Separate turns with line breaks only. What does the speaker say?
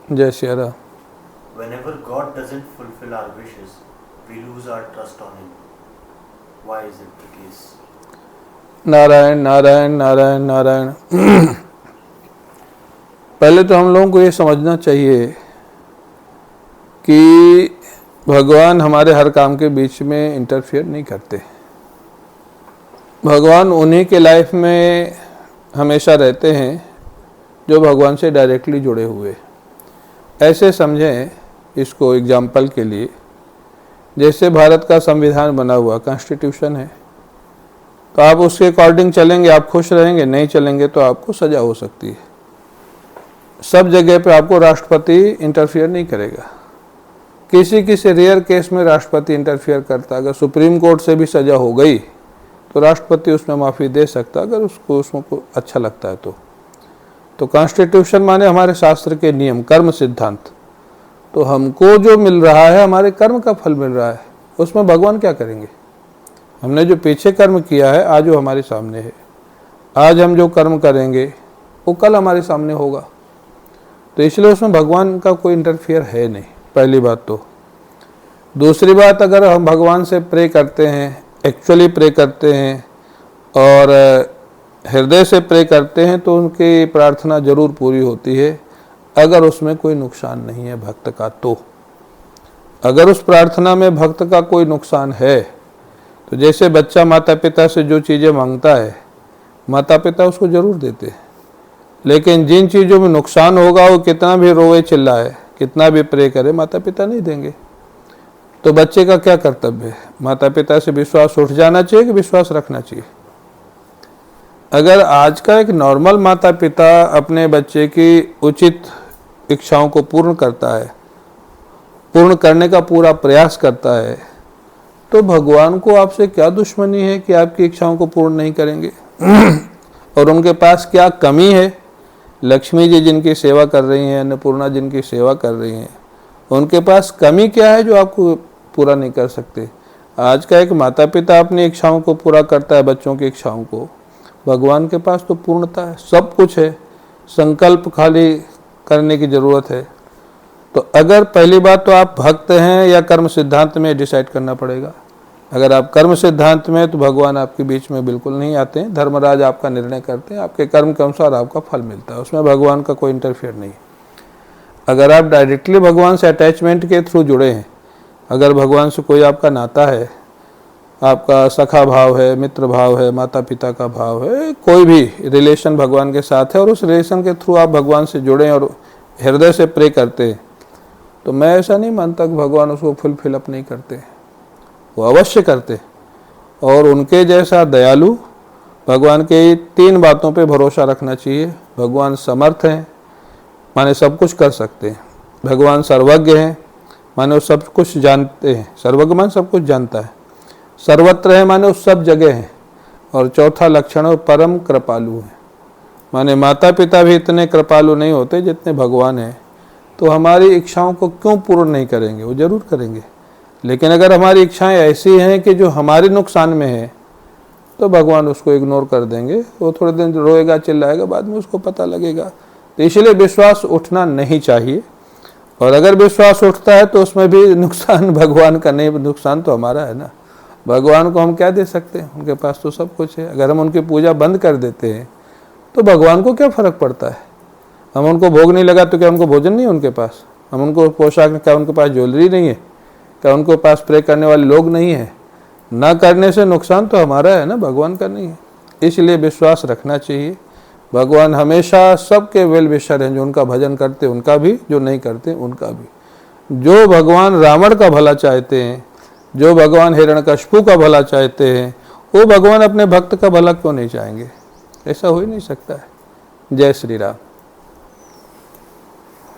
जय Shri Ram.
Whenever God doesn't fulfill our wishes, we lose our trust on Him. Why is it the case?
Narayan Narayan Narayan Narayan. पहले तो हम लोगों को ये समझना चाहिए कि भगवान हमारे हर काम के बीच में इंटरफियर नहीं करते। भगवान उन्हीं के लाइफ में हमेशा रहते हैं जो भगवान से डायरेक्टली जुड़े हुए। ऐसे समझें इसको एग्जाम्पल के लिए, जैसे भारत का संविधान बना हुआ कॉन्स्टिट्यूशन है, तो आप उसके अकॉर्डिंग चलेंगे, आप खुश रहेंगे, नहीं चलेंगे तो आपको सजा हो सकती है। सब जगह पे आपको राष्ट्रपति इंटरफियर नहीं करेगा। किसी किसी रेयर केस में राष्ट्रपति इंटरफियर करता। अगर सुप्रीम कोर्ट से भी सजा हो गई तो राष्ट्रपति उसमें माफ़ी दे सकता, अगर उसको अच्छा लगता है तो कॉन्स्टिट्यूशन माने हमारे शास्त्र के नियम, कर्म सिद्धांत। तो हमको जो मिल रहा है हमारे कर्म का फल मिल रहा है, उसमें भगवान क्या करेंगे? हमने जो पीछे कर्म किया है आज वो हमारे सामने है। आज हम जो कर्म करेंगे वो कल हमारे सामने होगा, तो इसलिए उसमें भगवान का कोई इंटरफियर है नहीं, पहली बात तो। दूसरी बात, अगर हम भगवान से प्रे करते हैं, एक्चुअली प्रे करते हैं और हृदय से प्रे करते हैं, तो उनकी प्रार्थना जरूर पूरी होती है, अगर उसमें कोई नुकसान नहीं है भक्त का। तो अगर उस प्रार्थना में भक्त का कोई नुकसान है, तो जैसे बच्चा माता पिता से जो चीज़ें मांगता है माता पिता उसको जरूर देते हैं, लेकिन जिन चीज़ों में नुकसान होगा वो कितना भी रोए चिल्लाए, कितना भी प्रे करे, माता पिता नहीं देंगे। तो बच्चे का क्या कर्तव्य है? माता पिता से विश्वास उठ जाना चाहिए कि विश्वास रखना चाहिए? अगर आज का एक नॉर्मल माता पिता अपने बच्चे की उचित इच्छाओं को पूर्ण करता है, पूर्ण करने का पूरा प्रयास करता है, तो भगवान को आपसे क्या दुश्मनी है कि आपकी इच्छाओं को पूर्ण नहीं करेंगे? और उनके पास क्या कमी है? लक्ष्मी जी जिनकी सेवा कर रही हैं, अन्नपूर्णा जिनकी सेवा कर रही हैं, उनके पास कमी क्या है जो आपको पूरा नहीं कर सकते? आज का एक माता पिता अपनी इच्छाओं को पूरा करता है, बच्चों की इच्छाओं को। भगवान के पास तो पूर्णता है, सब कुछ है, संकल्प खाली करने की ज़रूरत है। तो अगर पहली बात तो आप भक्त हैं या कर्म सिद्धांत में डिसाइड करना पड़ेगा। अगर आप कर्म सिद्धांत में, तो भगवान आपके बीच में बिल्कुल नहीं आते हैं। धर्मराज आपका निर्णय करते हैं, आपके कर्म के अनुसार आपका फल मिलता है, उसमें भगवान का कोई इंटरफेयर नहीं है। अगर आप डायरेक्टली भगवान से अटैचमेंट के थ्रू जुड़े हैं, अगर भगवान से कोई आपका नाता है, आपका सखा भाव है, मित्र भाव है, माता पिता का भाव है, कोई भी रिलेशन भगवान के साथ है, और उस रिलेशन के थ्रू आप भगवान से जुड़े और हृदय से प्रे करते हैं, तो मैं ऐसा नहीं मानता कि भगवान उसको फुलफिल अप नहीं करते। वो अवश्य करते। और उनके जैसा दयालु भगवान के 3 बातों पे भरोसा रखना चाहिए। भगवान समर्थ हैं, माने सब कुछ कर सकते हैं। भगवान सर्वज्ञ हैं, माने वो सब कुछ जानते हैं। सर्वज्ञ माने सब कुछ जानता है। सर्वत्र है माने वो सब जगह हैं। और चौथा लक्षण है परम कृपालु है, माने माता पिता भी इतने कृपालु नहीं होते जितने भगवान हैं। तो हमारी इच्छाओं को क्यों पूर्ण नहीं करेंगे? वो जरूर करेंगे। लेकिन अगर हमारी इच्छाएं ऐसी हैं कि जो हमारे नुकसान में है, तो भगवान उसको इग्नोर कर देंगे। वो थोड़े दिन रोएगा चिल्लाएगा, बाद में उसको पता लगेगा। तो इसलिए विश्वास उठना नहीं चाहिए। और अगर विश्वास उठता है तो उसमें भी नुकसान भगवान का नहीं, नुकसान तो हमारा है ना। भगवान को हम क्या दे सकते हैं? उनके पास तो सब कुछ है। अगर हम उनकी पूजा बंद कर देते हैं तो भगवान को क्या फ़र्क पड़ता है? हम उनको भोग नहीं लगा तो क्या उनको भोजन नहीं है उनके पास? हम उनको पोशाक, क्या उनके पास ज्वेलरी नहीं है? क्या उनके पास प्रे करने वाले लोग नहीं हैं? ना करने से नुकसान तो हमारा है ना, भगवान का नहीं है। इसलिए विश्वास रखना चाहिए। भगवान हमेशा सबके वेल विशर हैं, जो उनका भजन करते उनका भी, जो नहीं करते उनका भी। जो भगवान रावण का भला चाहते हैं, जो भगवान हिरण्यकशिपु का भला चाहते हैं, वो भगवान अपने भक्त का भला क्यों नहीं चाहेंगे? ऐसा हो ही नहीं सकता है। जय श्री राम।